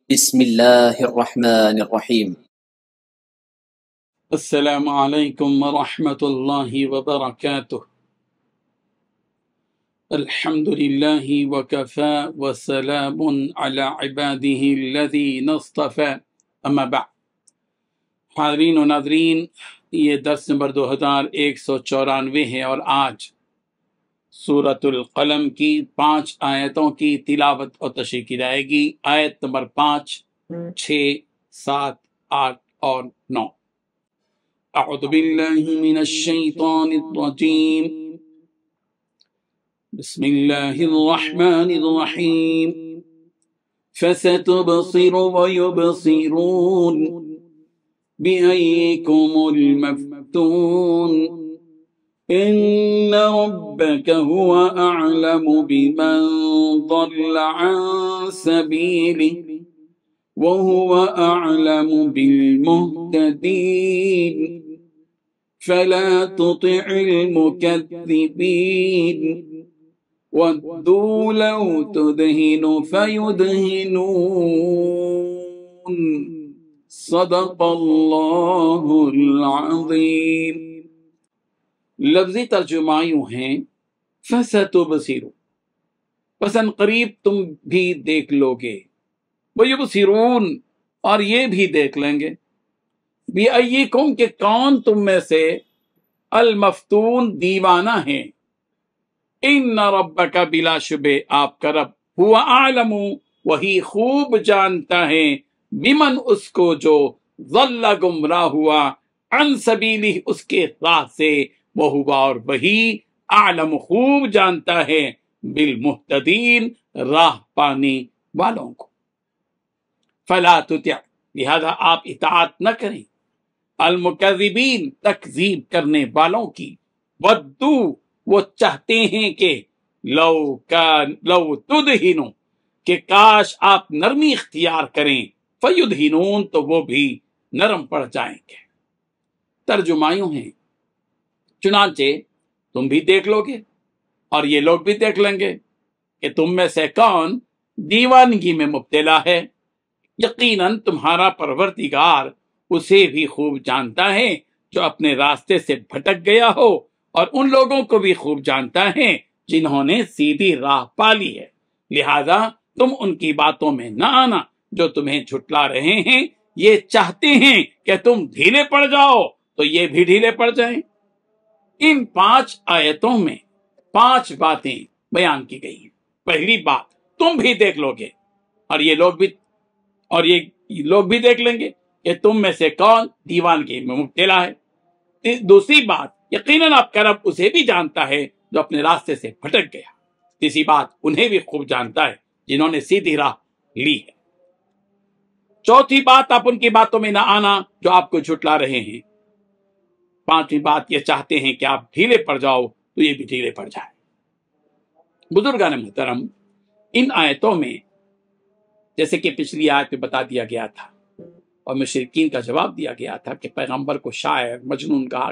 بسم الله الرحمن الرحيم. السلام علیکم ورحمۃ اللہ وبرکاتہ۔ الحمد للہ وکفى وسلام علی عباده الذین اصطفى، اما بعد۔ حاضرین و ناظرین، یہ درس نمبر 2194 ہے اور آج سورۃ القلم کی 5 آیتوں کی تلاوت اور تشریح کی جائے گی۔ آیت نمبر 5، 6، 7، 8 اور 9۔ اعوذ باللہ من الشیطان الرجیم، بسم اللہ الرحمن الرحیم۔ فستبصر ويبصرون بأيكم المفتون إن ربك هو أعلم بمن ضل عن سبيله وهو أعلم بالمهتدين فلا تطع المكذبين ودوا لو تدهن فيدهنون صدق اللہ العظیم۔ لفظی ترجمہ یوں ہیں، فَسَتُبْصِرُ، پس ان قریب تم بھی دیکھ لو گے، وَيُبْصِرُونَ، اور یہ بھی دیکھ لیں گے، بِأَيِّكُمْ، کہ کون تم میں سے المفتون دیوانہ ہے، ان ربک، بلا شبہ آپ کا رب، ہوا اعلم، وہی خوب جانتا ہے، بمن، اس کو جو ضل گمراہ ہوا، عن سبیلہ، اس کے راہ سے، وہوا، اور وہی اعلم خوب جانتا ہے، بالمہتدین، راہ پانے والوں کو۔ فلا تطع، لہذا آپ اطاعت نہ کریں، المکذبین، تکذیب کرنے والوں کی، ودو، وہ چاہتے ہیں کہ لو تدہنو، کہ کاش آپ نرمی اختیار کریں، فیدہنون، تو وہ بھی نرم پڑ جائیں گے۔ ترجمہ یوں ہیں، چنانچہ تم بھی دیکھ لو گے اور یہ لوگ بھی دیکھ لیں گے کہ تم میں سے کون دیوانگی میں مبتلا ہے۔ یقیناً تمہارا پروردگار اسے بھی خوب جانتا ہے جو اپنے راستے سے بھٹک گیا ہو، اور ان لوگوں کو بھی خوب جانتا ہے جنہوں نے سیدھی راہ پالی ہے، لہذا تم ان کی باتوں میں نہ آنا جو تمہیں جھٹلا رہے ہیں۔ یہ چاہتے ہیں کہ تم ڈھیلے پڑ جاؤ تو یہ بھی ڈھیلے پڑ جائیں۔ ان 5 آیتوں میں 5 باتیں بیان کی گئی ہیں۔ پہلی بات، تم بھی دیکھ لو گے اور یہ لوگ بھی دیکھ لیں گے کہ تم میں سے کون دیوانگی میں مبتلا ہے۔ دوسری بات، یقیناً آپ کا رب اسے بھی جانتا ہے جو اپنے راستے سے بھٹک گیا۔ تیسری بات، انہیں بھی خوب جانتا ہے جنہوں نے سیدھی راہ لی ہے۔ چوتھی بات، آپ ان کی باتوں میں نہ آنا جو آپ کو جھٹلا رہے ہیں۔ پانچویں بات، یہ چاہتے ہیں کہ آپ ڈھیلے پڑ جاؤ تو یہ بھی ڈھیلے پڑ جائے۔ بزرگان محترم، ان آیتوں میں جیسے کہ پچھلی آیت میں بتا دیا گیا تھا اور مشرکین کا جواب دیا گیا تھا کہ پیغمبر کو شاعر، مجنون کہا،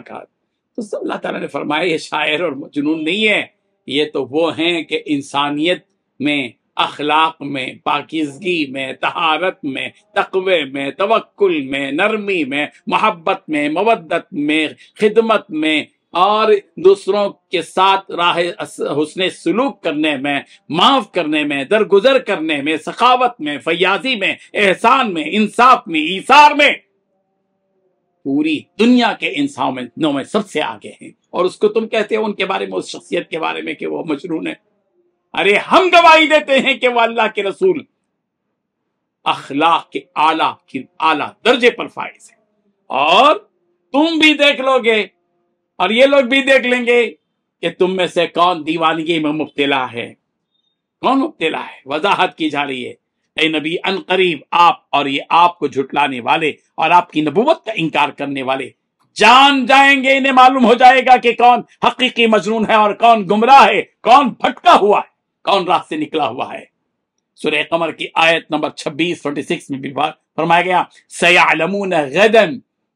تو اللہ تعالیٰ نے فرمایا یہ شاعر اور مجنون نہیں ہے، یہ تو وہ ہیں کہ انسانیت میں، اخلاق میں، پاکیزگی میں، طہارت میں، تقوی میں، توکل میں، نرمی میں، محبت میں، مودت میں، خدمت میں، اور دوسروں کے ساتھ راہ حسن سلوک کرنے میں، معاف کرنے میں، درگزر کرنے میں، سخاوت میں، فیاضی میں، احسان میں، انصاف میں، ایثار میں، پوری دنیا کے انسانوں میں سب سے آگے ہیں۔ اور اس کو تم کہتے ہو ان کے بارے میں، اس شخصیت کے بارے میں کہ وہ مجنون ہے؟ ارے ہم گواہی دیتے ہیں کہ وہ اللہ کے رسول اخلاق کے اعلیٰ درجے پر فائز ہے۔ اور تم بھی دیکھ لو گے اور یہ لوگ بھی دیکھ لیں گے کہ تم میں سے کون دیوانگی میں مبتلا ہے۔ کون مبتلا ہے؟ وضاحت کی جا رہی ہے، اے نبی، ان قریب آپ اور یہ آپ کو جھٹلانے والے اور آپ کی نبوت کا انکار کرنے والے جان جائیں گے، انہیں معلوم ہو جائے گا کہ کون حقیقی مجنون ہے اور کون گمراہ ہے، کون بھٹکا ہوا ہے، کون راہ سے نکلا ہوا ہے۔ سورہ قمر کی آیت نمبر 26 میں بھی فرمایا گیا، سَيَعْلَمُونَ غَدًا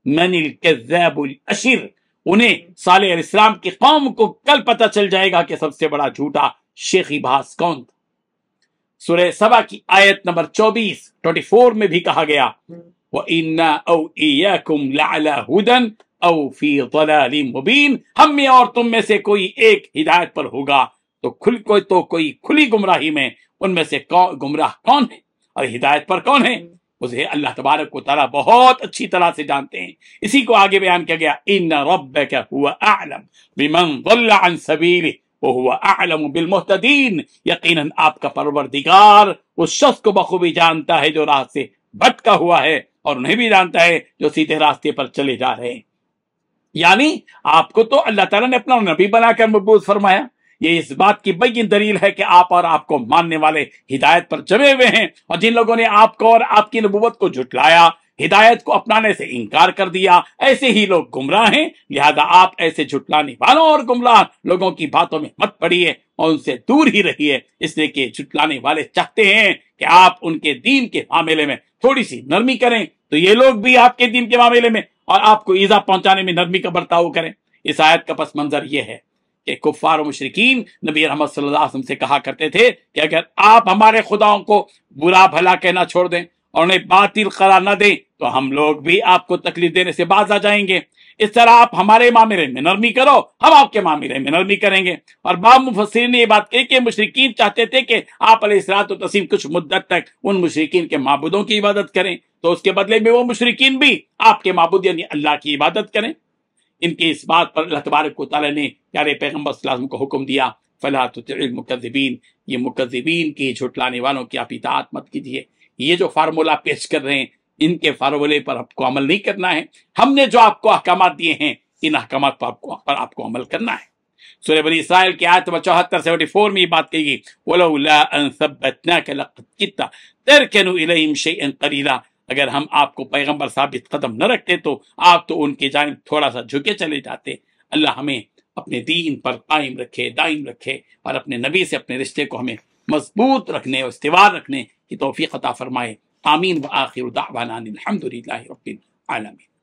مَنِ الْكَذَّابُ الْأَشِرُ، انہیں صالح علیہ السلام کی قوم کو کل پتہ چل جائے گا کہ سب سے بڑا جھوٹا شیخی باز کون تھا۔ سورہ سبا کی آیت نمبر 24 میں بھی کہا گیا وَإِنَّا أَوْ إِيَّاكُمْ لَعَلَى هُدًى أَوْ فِي ضَلَالٍ مُبِينٍ، ہم میں اور تم میں سے کوئی ایک ہدایت پر ہوگا تو کوئی کھلی گمراہی میں، ان میں سے گمراہ کون ہے اور ہدایت پر کون ہے، اسے اللہ تبارک و تعالیٰ بہت اچھی طرح سے جانتے ہیں۔ اسی کو آگے بیان کیا گیا إِنَّ رَبَّكَ هُوَ أَعْلَمُ بِمَنْ ضَلَّ عَنْ سَبِيلِهِ وَهُوَ أَعْلَمُ بِالْمُهْتَدِينَ، یقیناً آپ کا پروردگار اس شخص کو بخوبی جانتا ہے جو راہ سے بھٹکا ہوا ہے، اور انہیں بھی جانتا ہے جو سیدھے راستے پر چلے جا رہے ہیں۔ یعنی آپ کو تو اللہ تعالیٰ نے اپنا نبی بنا کر مبعوث فرمایا، یہ اس بات کی بین دلیل ہے کہ آپ اور آپ کو ماننے والے ہدایت پر جمے ہوئے ہیں، اور جن لوگوں نے آپ کو اور آپ کی نبوت کو جھٹلایا، ہدایت کو اپنانے سے انکار کر دیا، ایسے ہی لوگ گمراہ ہیں۔ لہذا آپ ایسے جھٹلانے والوں اور گمراہ لوگوں کی باتوں میں مت پڑیے اور ان سے دور ہی رہیے، اس لیے کہ جھٹلانے والے چاہتے ہیں کہ آپ ان کے دین کے معاملے میں تھوڑی سی نرمی کریں، تو یہ لوگ بھی آپ کے دین کے معاملے میں اور آپ کو ایذا پہنچانے میں نرمی کا برتاؤ کریں۔ اس آیت کا پس منظر یہ ہے کہ کفار و مشرکین نبی رحمت صلی اللہ علیہ وسلم سے کہا کرتے تھے کہ اگر آپ ہمارے خداؤں کو برا بھلا کہنا چھوڑ دیں اور انہیں باطل قرار نہ دیں تو ہم لوگ بھی آپ کو تکلیف دینے سے باز آ جائیں گے، اس طرح آپ ہمارے معاملے میں نرمی کرو، ہم آپ کے معاملے میں نرمی کریں گے۔ اور بعض مفسرین نے یہ بات کہی کہ مشرکین چاہتے تھے کہ آپ علیہ الصلوۃ والتسلیم کچھ مدت تک ان مشرکین کے معبودوں کی عبادت کریں، تو اس کے بدلے میں وہ مشرکین بھی آپ کے معبود یعنی اللہ کی عبادت کریں۔ ان کی اس بات پر اللہ تبارک و تعالیٰ نے پیارے پیغمبر صلی اللہ علیہ وسلم کو حکم دیا فَلَا تُطِعِ الْمُكَذِّبِينَ، یہ مکذبین کی جھٹلانے والوں کی آپ اطاعت مت کیجیے۔ یہ جو فارمولہ پیش کر رہے ہیں، ان کے فارمولے پر آپ کو عمل نہیں کرنا ہے، ہم نے جو آپ کو احکامات دیے ہیں ان احکامات پر آپ کو عمل کرنا ہے۔ سورہ بنی اسرائیل کی آیت نمبر 74 میں یہ بات کہی گئی وَلَوْلَا أَن ثَبَّتْنَاكَ لَقَدْ كِدتَّ تَرْكَنُ إِلَيْهِمْ شَيْئًا قَلِيلًا، اگر ہم آپ کو پیغمبر ثابت قدم نہ رکھتے تو آپ تو ان کی جانب تھوڑا سا جھکے چلے جاتے۔ اللہ ہمیں اپنے دین پر قائم رکھے، دائم رکھے، اور اپنے نبی سے اپنے رشتے کو ہمیں مضبوط رکھنے اور استوار رکھنے کی توفیق عطا فرمائے۔ آمین۔ وآخر دعوانا الحمد للہ رب العالمین۔